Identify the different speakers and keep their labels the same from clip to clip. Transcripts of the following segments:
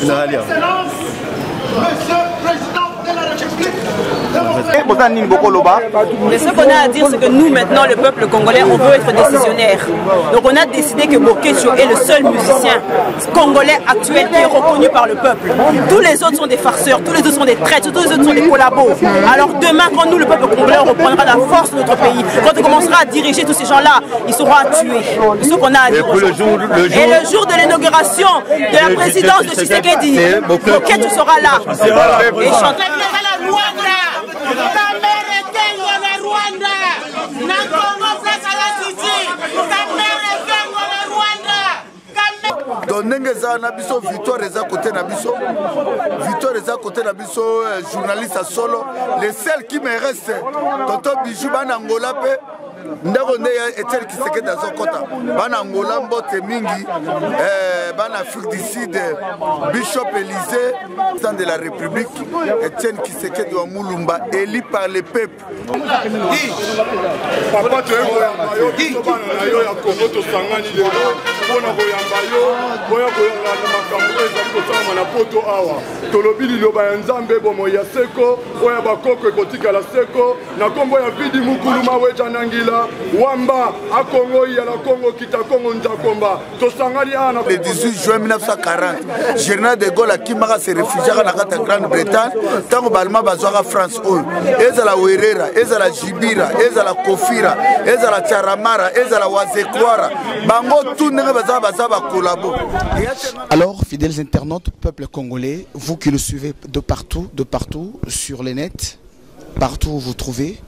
Speaker 1: Monsieur le Président de la République.
Speaker 2: Mais ce qu'on a à dire, c'est que nous, maintenant, le peuple congolais, on veut être décisionnaire. Donc on a décidé que Bokecho est le seul musicien congolais actuel qui est reconnu par le peuple. Tous les autres sont des farceurs, tous les autres sont des traîtres, tous les autres sont des collabos. Alors demain, quand nous, le peuple congolais, on reprendra la force de notre pays, quand on commencera à diriger tous ces gens-là, ils seront à tuer. C'est ce qu'on a à dire. Et le jour de l'inauguration de la présidence de Tshisekedi, Bokecho sera là. Et chanter.
Speaker 3: Donc ndenge za na biso victoire eza côté na biso, victoire eza côté na biso, journaliste solo, les seuls qui me restent Tonton Bijou bana Angola pe ndako nde Etienne Tshisekedi azokota bana Angola mbote mingi, bana Afrique du Sud, Bishop Élysée, président de la République, Etienne Tshisekedi wa Mulumba, élu par le peuple.
Speaker 4: Papa tu es bana yo ya Congo to sangani lelo pona koyamba yo boya koyanga na makambo ezali kosala na poto awa tolobi liloba ya Nzambe bomo ya seko oya bakoko ekotikala seko na kombo ya vidi mukulu maweja nangila wamba a Congo ya la Congo kita Congo nzakomba to sangani ana
Speaker 3: le 18 juin 1940 Général de Gaulle akimaka se réfugiaka na kata Grande-Bretagne tango balma bazwaka France oyo ezala Werera ezala Jibira ezala Kofira ezala Charamara ezala Wazekwara bango tout ndenge bazala bazaba collabo.
Speaker 5: Alors, fidèles internautes, peuple congolais, vous qui le suivez de partout sur les nets, partout où vous trouvez,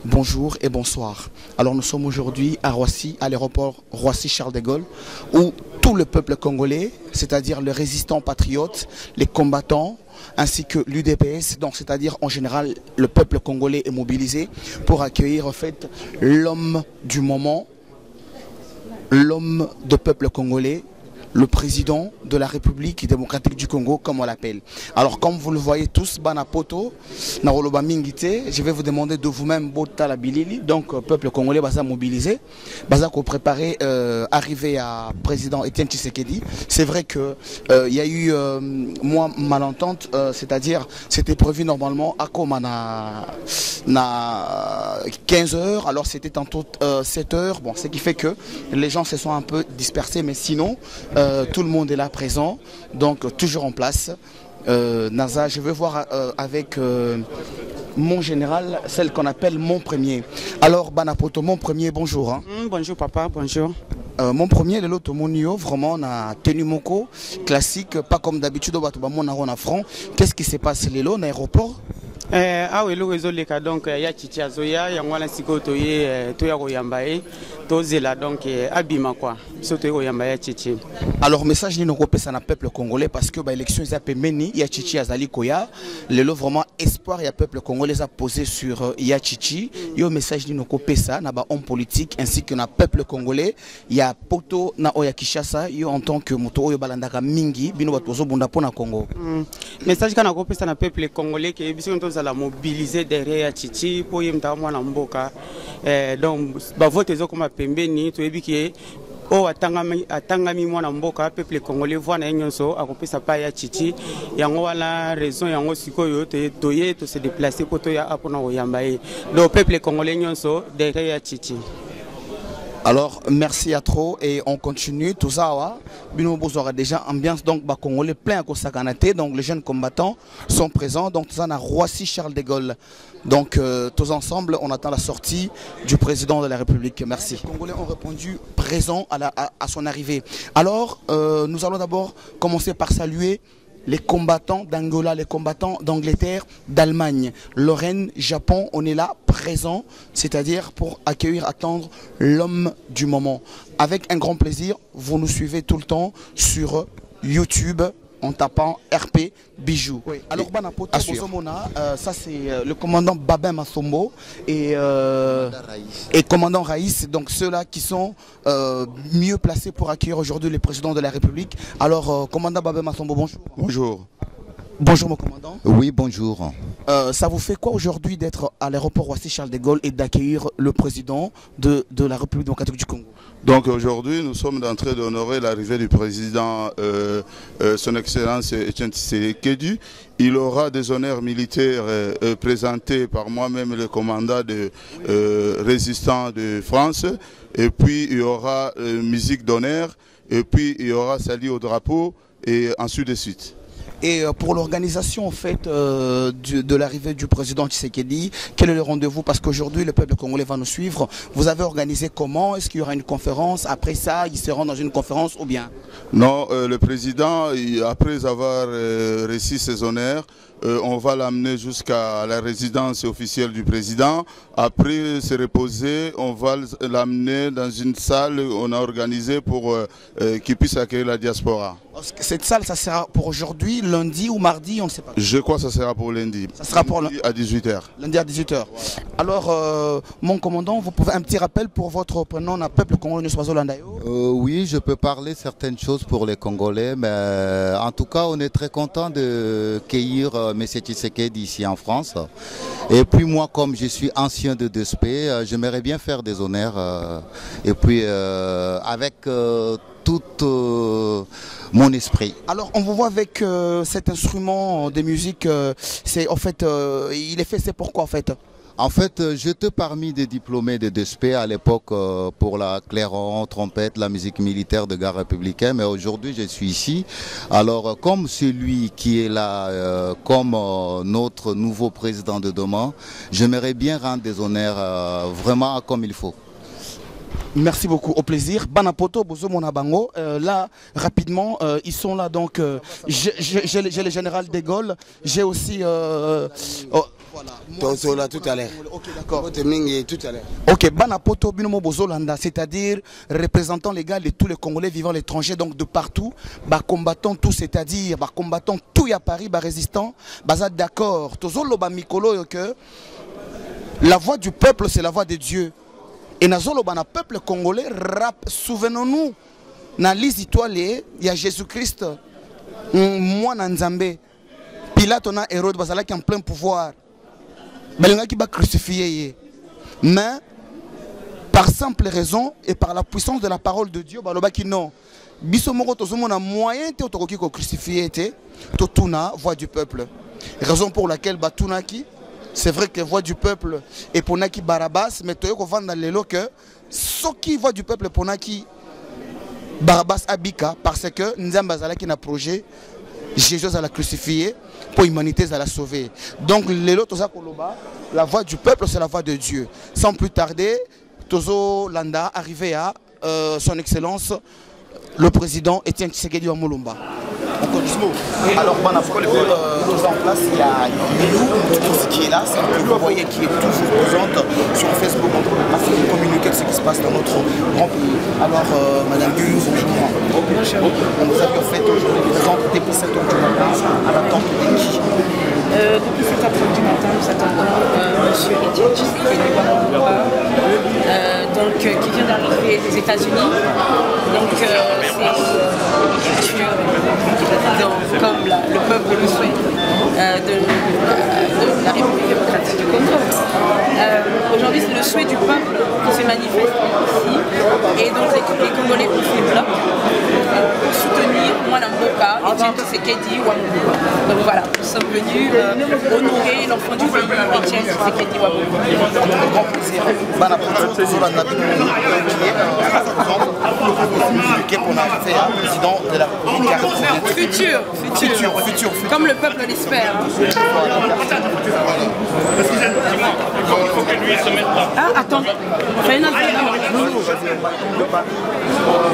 Speaker 5: bonjour et bonsoir. Alors nous sommes aujourd'hui à Roissy, à l'aéroport Roissy-Charles de Gaulle, où tout le peuple congolais, c'est-à-dire les résistants patriotes, les combattants, ainsi que l'UDPS, donc c'est-à-dire en général le peuple congolais est mobilisé pour accueillir en fait l'homme du moment, l'homme de peuple congolais, le président de la République démocratique du Congo, comme on l'appelle. Alors, comme vous le voyez tous, Banapoto, Naroloba Mingite, je vais vous demander de vous-même, Bota la Bilili, donc peuple congolais, Baza mobilisé, Baza ko préparé arriver à président Etienne Tshisekedi. C'est vrai que il y a eu moi malentente, c'est-à-dire c'était prévu normalement à comme na 15 h, alors c'était tantôt 7 h. Bon, ce qui fait que les gens se sont un peu dispersés, mais sinon tout le monde est là présent, donc toujours en place. Naza, je veux voir avec mon général, celle qu'on appelle mon premier. Alors Banapoto, mon premier, bonjour. Hein.
Speaker 6: Bonjour papa, bonjour.
Speaker 5: Mon premier, le lot monio, vraiment on a tenu moko classique, pas comme d'habitude au bateau mon front. Qu'est-ce qui se passe les lots l'aéroport?
Speaker 6: Ah oui, le réseau les cas donc il y a Chichi Azoya, il y a moi la sikotoye, toya koyambaye, tozela donc abima quoi. Sotoye koyambaye Chichi.
Speaker 5: Alors message ni nokopé ça na peuple congolais parce que bah élection ils a meni, il y a Chichi Azali Koya, le lot vraiment espoir il y a peuple congolais a posé sur il y a Chichi, yo message ni nokopé ça na ba homme politique ainsi que na peuple congolais, il y a Poto na Oya Kishasa, yo en tant que moto oyo balandaka mingi bino batozo bunda pona Congo.
Speaker 6: Message kana kopé ça na peuple congolais que biso la mobiliser derrière Chichi pour y mettre moi mboka donc ba vote zo comme pembeni to ebiki o atangami mwana mboka peuple congolais voit na nyonso akopesa pa ya Chichi yango wala raison yango sikoyo toye to se déplacer pour to ya apona oyamba e donc peuple congolais nyonso derrière Chichi.
Speaker 5: Alors merci à trop et on continue tout ça bino aura déjà ambiance donc ba congolais plein à Kosakanate, donc les jeunes combattants sont présents donc ça na Roissy Charles de Gaulle. Donc tous ensemble on attend la sortie du président de la République. Merci. Les Congolais ont répondu présent à son arrivée. Alors nous allons d'abord commencer par saluer les combattants d'Angola, les combattants d'Angleterre, d'Allemagne, Lorraine, Japon, on est là, présent, c'est-à-dire pour accueillir, attendre l'homme du moment. Avec un grand plaisir, vous nous suivez tout le temps sur YouTube en tapant RP Bijou. Oui. Alors, Banapoto, ça c'est le commandant Babin Massombo et commandant Raïs, donc ceux-là qui sont mieux placés pour accueillir aujourd'hui le président de la République. Alors, commandant Babin Massombo, bonjour.
Speaker 4: Bonjour.
Speaker 5: Bonjour mon commandant.
Speaker 7: Oui, bonjour.
Speaker 5: Ça vous fait quoi aujourd'hui d'être à l'aéroport Roissy-Charles de Gaulle et d'accueillir le président de la République démocratique du Congo?
Speaker 8: Donc aujourd'hui, nous sommes en train d'honorer l'arrivée du président, son Excellence Etienne Tshisekedi. Il aura des honneurs militaires présentés par moi-même, le commandant de résistant de France. Et puis il y aura musique d'honneur. Et puis il y aura salut au drapeau et ensuite de suite.
Speaker 5: Et pour l'organisation en fait de l'arrivée du président Tshisekedi, quel est le rendez-vous? Parce qu'aujourd'hui le peuple congolais va nous suivre. Vous avez organisé comment? Est-ce qu'il y aura une conférence? Après ça, il se rend dans une conférence ou bien?
Speaker 8: Non, le président, après avoir reçu ses honneurs, on va l'amener jusqu'à la résidence officielle du président. Après se reposer, on va l'amener dans une salle qu'on a organisée pour qu'il puisse accueillir la diaspora.
Speaker 5: Cette salle, ça sera pour aujourd'hui, lundi ou mardi, on ne sait pas.
Speaker 8: Je crois que ça sera pour lundi.
Speaker 5: Ça sera pour
Speaker 8: lundi à 18h.
Speaker 5: Lundi à 18h. Alors, mon commandant, vous pouvez un petit rappel pour votre prénom, un peuple congolais Landayo?
Speaker 7: Oui, je peux parler certaines choses pour les Congolais, mais en tout cas, on est très content de cueillir M. Tshisekedi ici en France. Et puis moi, comme je suis ancien de DSP, j'aimerais bien faire des honneurs. Et puis avec tout mon esprit.
Speaker 5: Alors on vous voit avec cet instrument de musique, c'est en fait, il est fait, c'est pourquoi en fait?
Speaker 7: En fait, j'étais parmi des diplômés de DSP à l'époque pour la clairon, trompette, la musique militaire de garde républicaine, mais aujourd'hui je suis ici. Alors comme celui qui est là, comme notre nouveau président de demain, j'aimerais bien rendre des honneurs vraiment comme il faut.
Speaker 5: Merci beaucoup, au plaisir. Banapoto, Bozo Monabango. Là, rapidement, ils sont là. Donc, j'ai le général de Gaulle. J'ai aussi.
Speaker 9: Voilà. Là tout à l'heure.
Speaker 5: Ok, d'accord.
Speaker 9: Tout à l'heure.
Speaker 5: Ok, Banapoto, Binomo Bozolanda, c'est-à-dire représentant légal de tous les Congolais vivant à l'étranger, donc de partout. Bah, combattant tout, c'est-à-dire bah, combattant tout à Paris, bah, résistant. Bah, d'accord. Tozolo, bah, Mikolo, que la voix du peuple, c'est la voix de Dieu. Et nazolo bana peuple congolais rap, souvenons-nous, na l'histoire il y a Jésus-Christ, moi Nzambe, Pilate na Hérode bazala qui en plein pouvoir, balinga qui va crucifier, mais par simple raison et par la puissance de la parole de Dieu, baloba qui non, biso moko tozomo na moyen te otokoki ko crucifier te, totuna voix du peuple, raison pour laquelle batuna qui c'est vrai que voix du peuple et Ponaki Barabas, mais tu as dans les lots que ce qui voix du peuple Ponaki Barabas Abika, parce que Nzambazala qui n'a projet, Jésus a la crucifié, pour l'humanité à la sauver. Donc les lots, la voix du peuple, c'est la voix de Dieu. Sans plus tarder, Tozo Landa arrivé à son excellence, le président Etienne Tshisekedi Wamulumba. Alors, en place, il y a tout qui est là, c'est que vous voyez qui est toujours présente sur Facebook. On peut communiquer ce qui se passe dans notre grand pays. Alors, Madame Gu, bonjour. On nous a fait aujourd'hui présente depuis 7h du matin à l'attente de qui?
Speaker 10: Depuis 7h30 du matin, nous attendons M. Etienne Tshisekedi Wamulumba, qui vient d'arriver des États-Unis. Donc, c'est comme le peuple le souhaite de la République démocratique du Congo. Aujourd'hui, c'est le souhait du peuple qui se manifeste ici. Et donc, les Congolais ont fait bloc pour soutenir Mwana Mboka, Etienne Tshisekedi Wamulumba. Donc voilà, nous sommes venus honorer l'enfant du pays, Etienne Tshisekedi Wamulumba.
Speaker 5: Un grand plaisir. Président de la République. Futur.
Speaker 10: Comme le peuple l'espère. Ah, attends.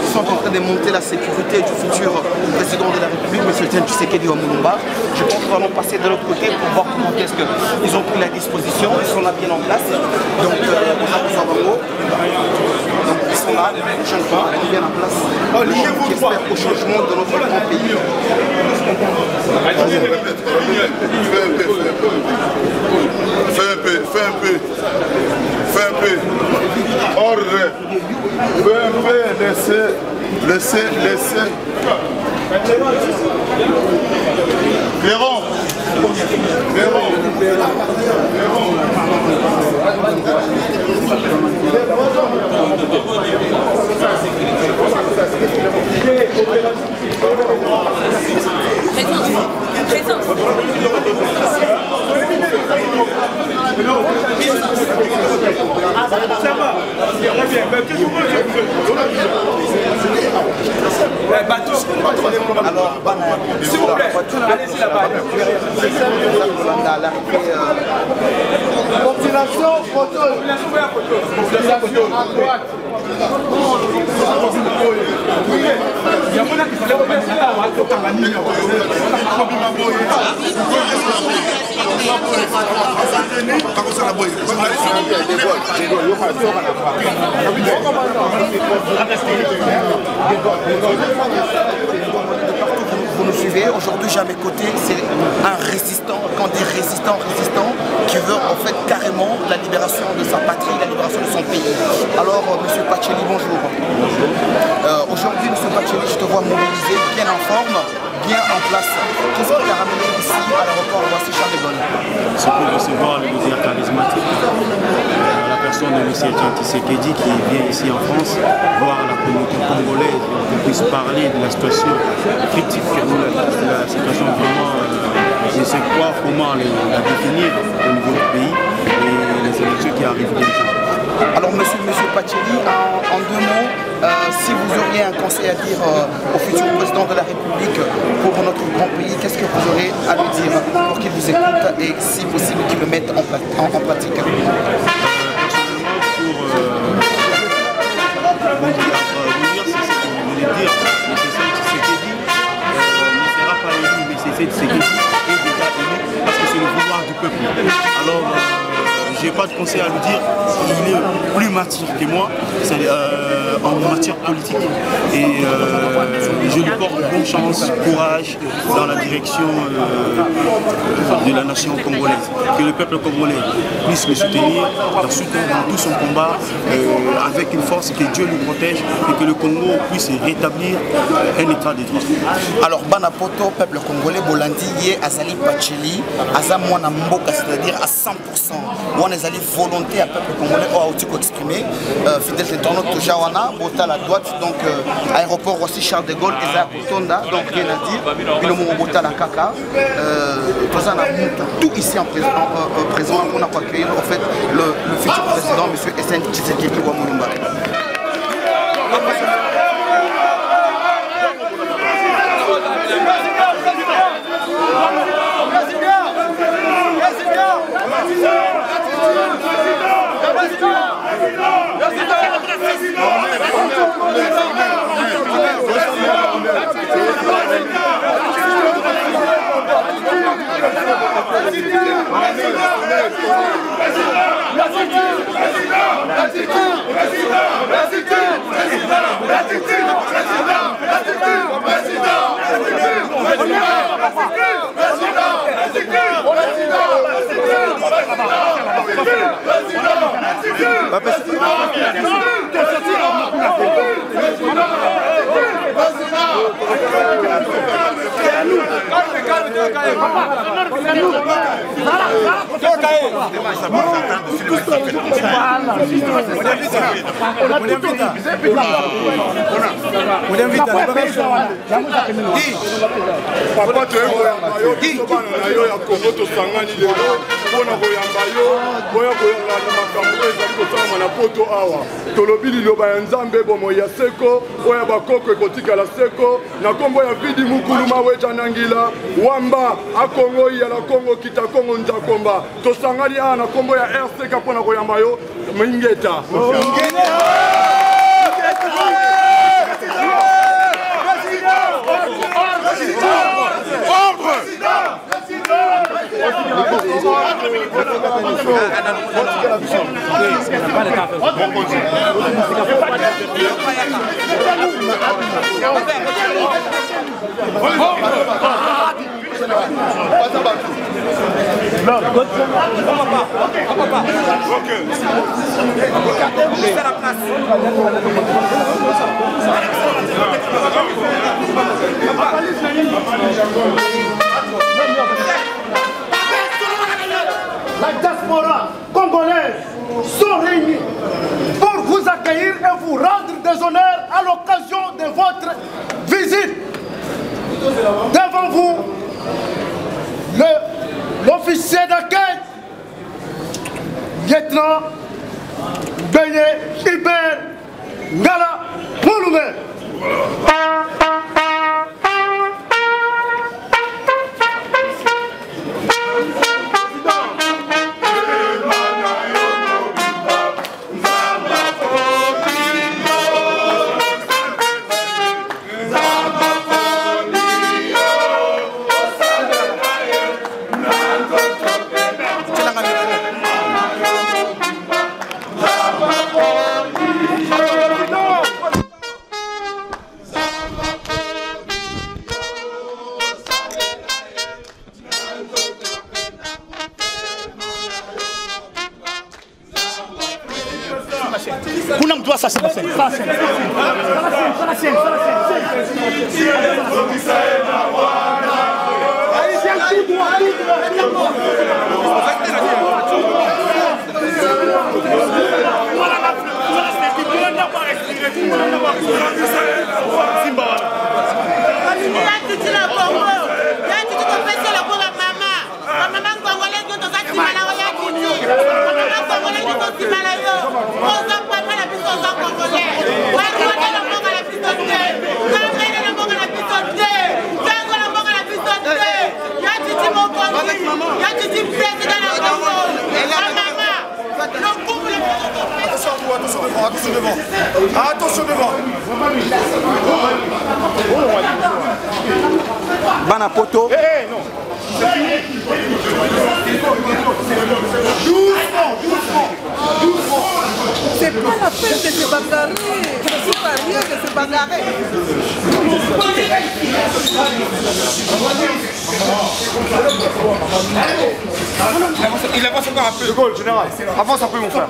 Speaker 5: Ils sont en train de monter la sécurité du futur président de la République, M. Etienne Tshisekedi Wamulumba. Je pense que nous allons passer de l'autre côté pour voir comment est-ce qu'ils ont pris la disposition. Ils sont là bien en place. Donc, ils sont là, les jeunes gens, bien en place. Qui espèrent au changement de notre grand pays.
Speaker 3: Fais un peu. Ordre. Fais un peu. Laissez. Clairon.
Speaker 5: Alors, s'il vous plaît, allez-y là-bas.
Speaker 1: Population, photo. Population à droite.
Speaker 5: Vous nous suivez, aujourd'hui j'ai à mes côtés, c'est un résistant, quand on dit résistant, qui veut en fait carrément la libération de sa patrie, la libération de son pays. Alors monsieur Pacheli, bonjour. Aujourd'hui monsieur Pacheli, je te vois mobilisé, bien en forme, bien en place. Qu'est-ce qui t'a ramené ici à l'aéroport Roissy-Charles de Gaulle?
Speaker 9: C'est pour recevoir le leader charismatique, la personne de M. Etienne Tshisekedi qui vient ici en France, voir la communauté congolaise, qu'on puisse parler de la situation critique, la situation vraiment, je ne sais pas comment la définir au niveau du pays et les élections qui arrivent bientôt.
Speaker 5: Alors monsieur Pacheli, en deux mots, si vous auriez un conseil à dire au futur président de la République pour notre grand pays, qu'est-ce que vous aurez à lui dire pour qu'il vous écoute et si possible qu'il le mette en pratique?
Speaker 9: Personnellement, pour vous dire, c'est ce que vous voulez dire, mais c'est ce qui s'est dit, ne sera pas élu, mais c'est ce qui s'est dit est déjà élu parce que c'est le pouvoir du peuple. Alors, j'ai pas de conseil à lui dire, il est plus mature que moi en matière politique et je lui porte bonne chance, courage dans la direction de la nation congolaise. Que le peuple congolais puisse me soutenir dans tout son combat avec une force, que Dieu nous protège et que le Congo puisse rétablir un état de droit.
Speaker 5: Alors Banapoto, peuple congolais, Bolandi, Yé, Azali Pacheli, Azamwana Mboka, c'est-à-dire à 100%. On a des volonté à peuple congolais au Aoutiko exprimé. Fidèle internaute Jawana, Bota la droite, donc aéroport Roissy-Charles de Gaulle, Eza Kotonda, donc rien à dire. Puis le mot Bota la Kaka. Tout ici en présent, on a accueilli en fait le futur président, M. Etienne Tshisekedi Wamulumba.
Speaker 4: Papa toyekoyamba yo biso bana na yo ya Kongo tosangani lelo mpona koyamba yo boya koyanga na makambo ezali kosalama na poto awa tolobi liloba ya nzambe bomoi ya seko oyo ya bakoko ekotikala seko na nkombo ya vidi mukulu maweja na ngila wamba akongo iyala kongo kita kongo nzakomba tosangani awa na nkombo ya RCK mpona koyamba yo mingeta
Speaker 1: devant vous, l'officier d'accueil, lieutenant Beigné Hubert Ngala Mouloumé.
Speaker 11: Ça c'est la scène. Ça la scène.
Speaker 1: Attention devant. Attention devant.
Speaker 11: Banapoto.
Speaker 1: Non. Doucement.
Speaker 12: C'est pas la peine de se bagarrer. C'est pas rien de se bagarrer.
Speaker 1: Il avance encore un peu. De Gaulle, général. Avance un peu, mon frère.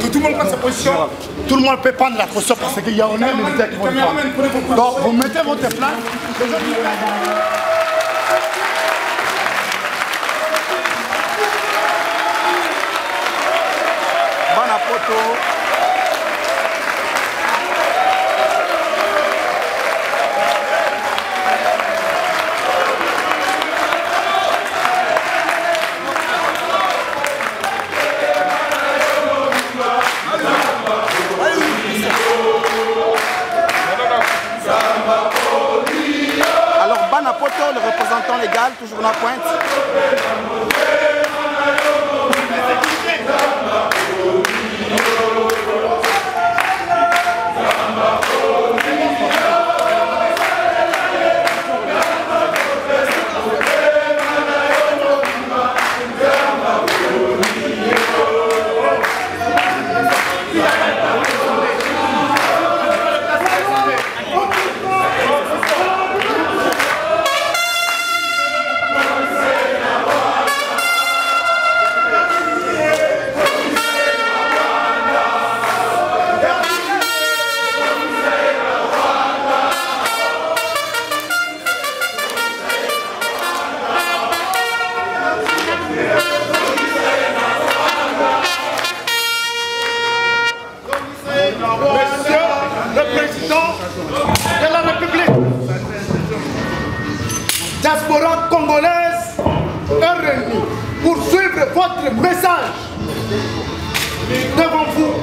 Speaker 1: Que tout le monde prenne sa position. Tout le monde peut prendre la position parce qu'il y a honneur militaire qui vont le prendre. Donc vous mettez votre place.
Speaker 11: Banapoto. Le représentant légal, toujours dans la pointe.
Speaker 1: Diaspora congolaise est réunie pour suivre votre message. Devant vous,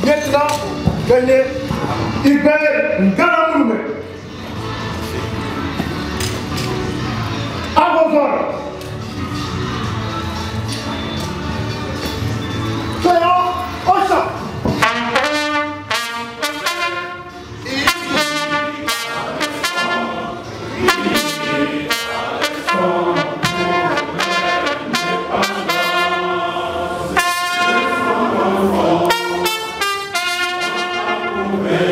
Speaker 1: lieutenant Beigné Hubert Ngala Mouloumé. À vos ordres. Créant au champ.
Speaker 13: Amen.